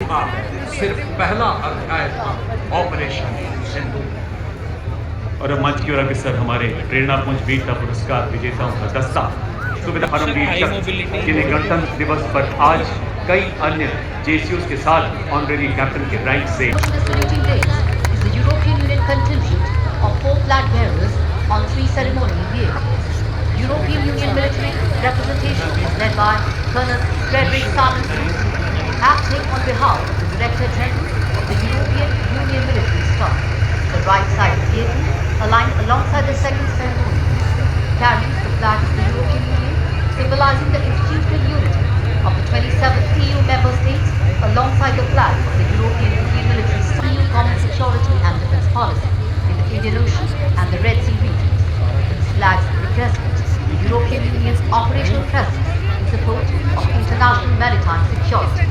का सिर्फ पहला अध्याय था, ऑपरेशन सिंदूर। और अब मंच की ओर अग्रसर हमारे प्रेरणापुंज वीरता पुरस्कार विजेताओं का दस्ता सुविधा परमवीर चक्र, जिन्हें गणतंत्र दिवस पर आज कई अन्य जेसीओ के साथ ऑनरेरी कैप्टन के रैंक से The European Union contingent of 4 flag bearers on 3 ceremonial vehicles. European Union military representation is led by Colonel Frederick Sarney, acting on behalf of the Director General of the European Union military staff. The right side vehicle, aligned alongside the second ceremony, carries the flag of the European Union, symbolizing the institutional unity of the 27 EU member states, alongside the flag of the European Union military staff. EU common security and defense policy in the Indian Ocean and the Red Sea regions. These flags represent the European Union's operational presence in support of international maritime security.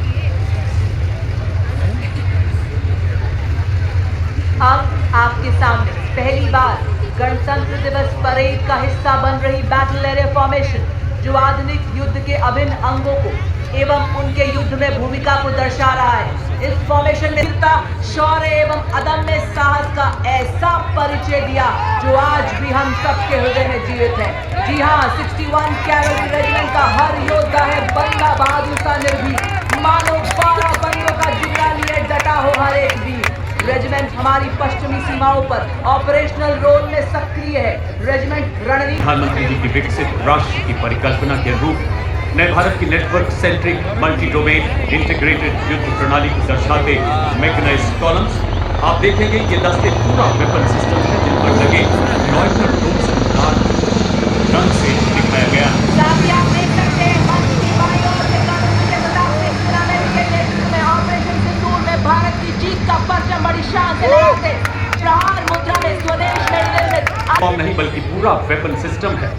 अब आपके सामने पहली बार गणतंत्र दिवस parade का हिस्सा बन रही बैटल एरिया फॉर्मेशन, जो आधुनिक युद्ध के अभिन्न अंगों को एवं उनके युद्ध में भूमिका को दर्शा रहा है। इस फॉर्मेशन ने वीरता, शौर्य एवं अदम्य साहस का ऐसा परिचय दिया जो आज भी हम सबके हृदय में जीवित है। जी हाँ, 61 कैवलरी रेजिमेंट का हर योद्धा है बंदा बहादुर सा निर्भीक, मानो 12 बंदों का जिगरा लिए डटा हो हर एक वीर। रेजिमेंट हमारी पश्चिमी सीमाओं पर ऑपरेशनल रोल में सक्रिय है। रेजिमेंट रणनीति प्रधानमंत्री जी की विकसित राष्ट्र की परिकल्पना के अनुरूप नए भारत की network centric multi domain integrated युद्ध प्रणाली को दर्शाते मैकेनाइज्ड कॉलम्स आप देखेंगे। ये दस्ते पूरा वेपन सिस्टम है जिन पर लगे लॉयटर ड्रोन्स रंग से दिखाया गया। आप देख सकते हैं मंच की बाईं ओर से मुझे बताते हैं ऑपरेशन सिंदूर में भारत की जीत का परचम बड़ी शान से लहराते प्रहार मुद्रा में स्वदेश में निर्मित नहीं बल्कि पूरा वेपन सिस्टम है।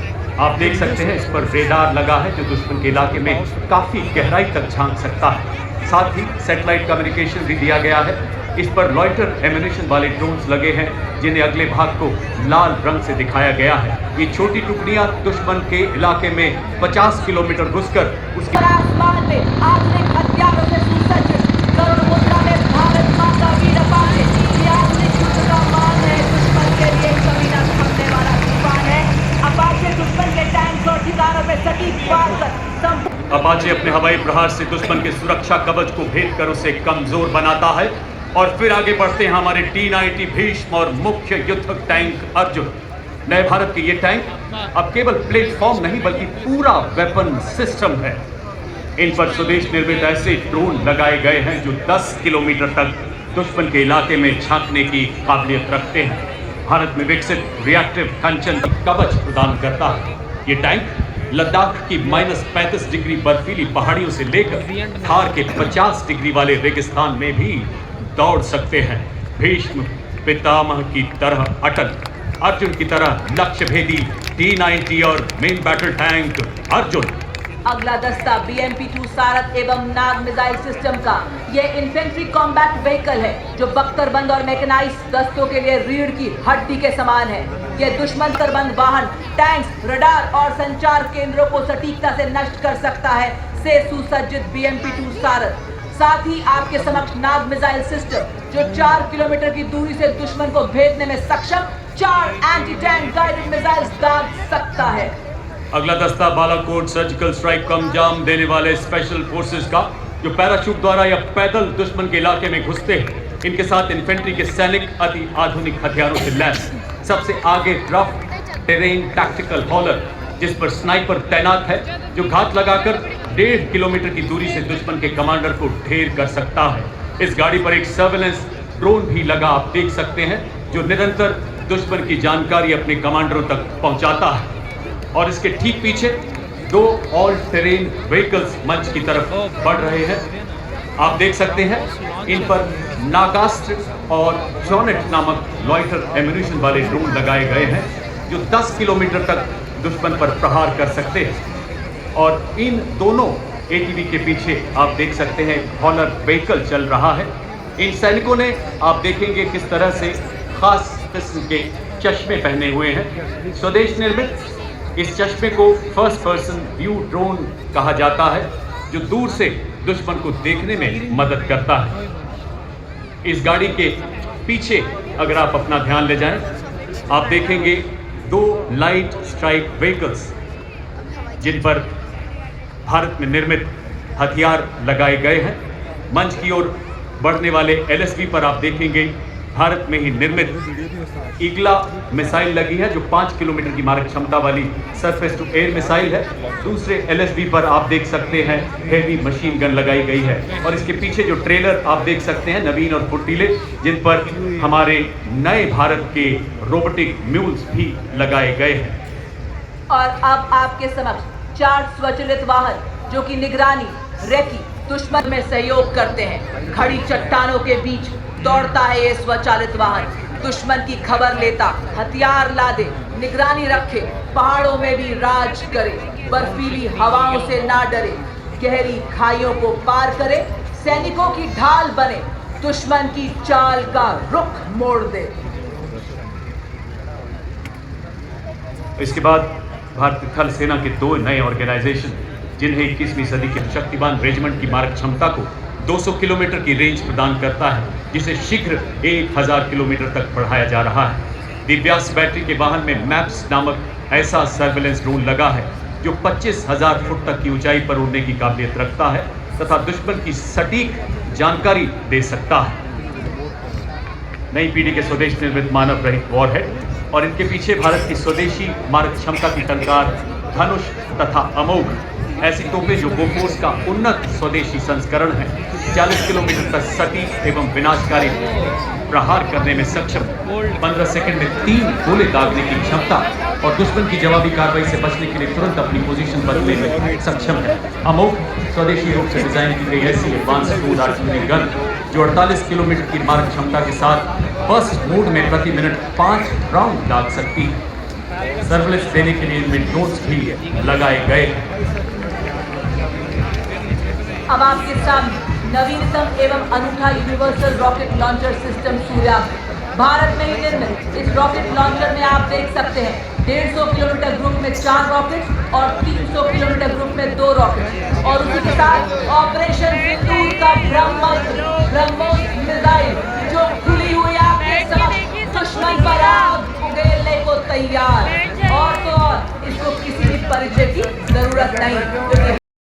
आप देख सकते हैं इस पर रेडार लगा है जो दुश्मन के इलाके में काफी गहराई तक झांक सकता है। साथ ही सैटेलाइट कम्युनिकेशन भी दिया गया है। इस पर लॉयटर एमिनेशन वाले ड्रोन्स लगे हैं जिन्हें अगले भाग को लाल रंग से दिखाया गया है। ये छोटी टुकड़ियां दुश्मन के इलाके में 50 किलोमीटर घुसकर उसके आसमान में आधुनिक हथियारों से सुसज्जित करोड़ मुद्रा में भारत माता वीर अपाचे, ये आधुनिक युद्ध का मान है। दुश्मन के लिए कभी न थमने वाला तूफान है। अपाचे दुश्मन के टैंक और ठिकानों पे सटीक वार कर अपाचे अपने हवाई प्रहार से दुश्मन के सुरक्षा कवच को भेद कर उसे कमजोर बनाता है। और फिर आगे बढ़ते हैं हमारे T-90 भीष्म और मुख्य युद्धक टैंक अर्जुन। नए भारत के ये टैंक अब केवल प्लेटफॉर्म नहीं बल्कि पूरा वेपन सिस्टम है। इन पर स्वदेश निर्मित ऐसे ड्रोन लगाए गए हैं जो 10 किलोमीटर तक दुश्मन के इलाके में झांकने की काबिलियत रखते हैं। भारत में विकसित रिएक्टिव कंचन कवच प्रदान करता है। ये टैंक लद्दाख की -35 डिग्री बर्फीली पहाड़ियों से लेकर थार के 50 डिग्री वाले रेगिस्तान में भी दौड़ सकते हैं। भीष्म पितामह की तरह अटल, अर्जुन की तरह लक्ष्य भेदी T-90 और मेन बैटल टैंक अर्जुन। अगला दस्ता BMP-2 सारथ एवं नाग मिसाइल सिस्टम का यह इन्फेंट्री कॉम्बैट व्हीकल है जो बख्तरबंद और मैकेनाइज्ड दस्तों के लिए रीढ़ की हड्डी के समान है। यह दुश्मन तरबंद वाहन, टैंक्स, रडार और संचार केंद्रों को सटीकता से नष्ट कर सकता है से सुसज्जित BMP-2 सारथ। साथ ही आपके समक्ष नाग मिसाइल सिस्टम जो 4 किलोमीटर की दूरी से दुश्मन को भेदने में सक्षम 4 एंटी टैंक गाइडेड मिसाइल्स दाग सकता है। अगला दस्ता बालाकोट सर्जिकल स्ट्राइक को अंजाम देने वाले स्पेशल फोर्सेस का जो पैराशूट द्वारा या पैदल दुश्मन के इलाके में घुसते हैं। इनके साथ इन्फेंट्री के सैनिक अति आधुनिक हथियारों से लैस। सबसे आगे रफ टेरेन टैक्टिकल हॉलर जिस पर स्नाइपर तैनात है जो घात लगाकर 1.5 किलोमीटर की दूरी से दुश्मन के कमांडर को ढेर कर सकता है। इस गाड़ी पर एक सर्वेलेंस ड्रोन भी लगा आप देख सकते हैं जो निरंतर दुश्मन की जानकारी अपने कमांडरों तक पहुंचाता है। और इसके ठीक पीछे 2 ऑल टेरेन व्हीकल्स मंच की तरफ बढ़ रहे हैं। आप देख सकते हैं इन पर नागास्त्र और जॉनेट नामक लॉयटर एम्यूनिशन वाले ड्रोन लगाए गए हैं जो 10 किलोमीटर तक दुश्मन पर प्रहार कर सकते हैं। और इन दोनों ATV के पीछे आप देख सकते हैं हॉलर व्हीकल चल रहा है। इन सैनिकों ने आप देखेंगे किस तरह से खास किस्म के चश्मे पहने हुए हैं, स्वदेश निर्मित। इस चश्मे को फर्स्ट पर्सन व्यू ड्रोन कहा जाता है जो दूर से दुश्मन को देखने में मदद करता है। इस गाड़ी के पीछे अगर आप अपना ध्यान ले जाएं, आप देखेंगे 2 लाइट स्ट्राइक व्हीकल्स जिन पर भारत में निर्मित हथियार लगाए गए हैं। मंच की ओर बढ़ने वाले एलएसवी पर आप देखेंगे भारत में ही निर्मित ईगला मिसाइल लगी है, जो 5 किलोमीटर की मारक क्षमता वाली सरफेस टू एयर मिसाइल है। दूसरे एलएसवी पर आप देख सकते हैं हेवी मशीन गन लगाई गई है, और इसके पीछे जो ट्रेलर आप देख सकते हैं नवीन और फुर्तीले, जिन पर हमारे नए भारत के रोबोटिक म्यूल्स भी लगाए गए हैं। और अब आपके समक्ष 4 स्वचालित वाहन जो कि निगरानी, रेकी, दुश्मन में सहयोग करते हैं। खड़ी चट्टानों के बीच दौड़ता है ये स्वचालित वाहन, दुश्मन की खबर लेता, हथियार लादे, निगरानी रखे, पहाड़ों में भी राज करे, बर्फीली हवाओं से ना डरे, गहरी खाइयों को पार करे, सैनिकों की ढाल बने, दुश्मन की चाल का रुख मोड़ दे। इसके बाद भारतीय थल सेना के 2 नए ऑर्गेनाइजेशन, जिन्हें 21वीं सदी के शक्तिमान रेजिमेंट की मारक क्षमता को 200 किलोमीटर की रेंज प्रदान करता है, जिसे शीघ्र 1000 किलोमीटर तक बढ़ाया जा रहा है। दिव्यास बैटरी के वाहन में मैप्स नामक ऐसा सर्वेलेंस ड्रोन लगा है जो 25,000 फुट तक की ऊंचाई पर उड़ने की काबिलियत रखता है तथा दुश्मन की सटीक जानकारी दे सकता है। नई पीढ़ी के स्वदेश निर्मित मानव रहित वॉरहेड और इनके पीछे भारत की स्वदेशी मारक क्षमता की टंकार धनुष तथा अमोघ ऐसी तोपें जो बोफोर्स का उन्नत स्वदेशी संस्करण है, 40 किलोमीटर तक सटीक एवं विनाशकारी प्रहार करने में सक्षम, 15 सेकंड में 3 गोले दागने की क्षमता और दुश्मन की जवाबी कार्रवाई से बचने के लिए तुरंत अपनी पोजीशन बदलने में सक्षम है। अमोघ स्वदेशी रूप से डिजाइन की गई ऐसी एडवांस क्रूज आर्टिलरी गन जो 48 किलोमीटर की मारक क्षमता के साथ बर्स्ट मोड में प्रति मिनट 5 राउंड दाग सकती है। सर्विलेंस देने के लिए इनमें ड्रोन्स भी लगाए गए हैं। अब आपके सामने नवीनतम एवं अनूठा universal rocket launcher system Suryastra, Bharat में ही निर्मित इस रॉकेट लॉन्चर में आप देख सकते हैं 150 किलोमीटर ग्रुप में 4 रॉकेट और 300 किलोमीटर ग्रुप में 2 रॉकेट, और उसी के साथ ऑपरेशन सिंदूर का ब्रह्मोस मिसाइल जो खुली हुई आपके समक्ष दुश्मन पर आग उगेलने को तैयार। और तो और इसको किसी भी परिचय की जरूरत नहीं।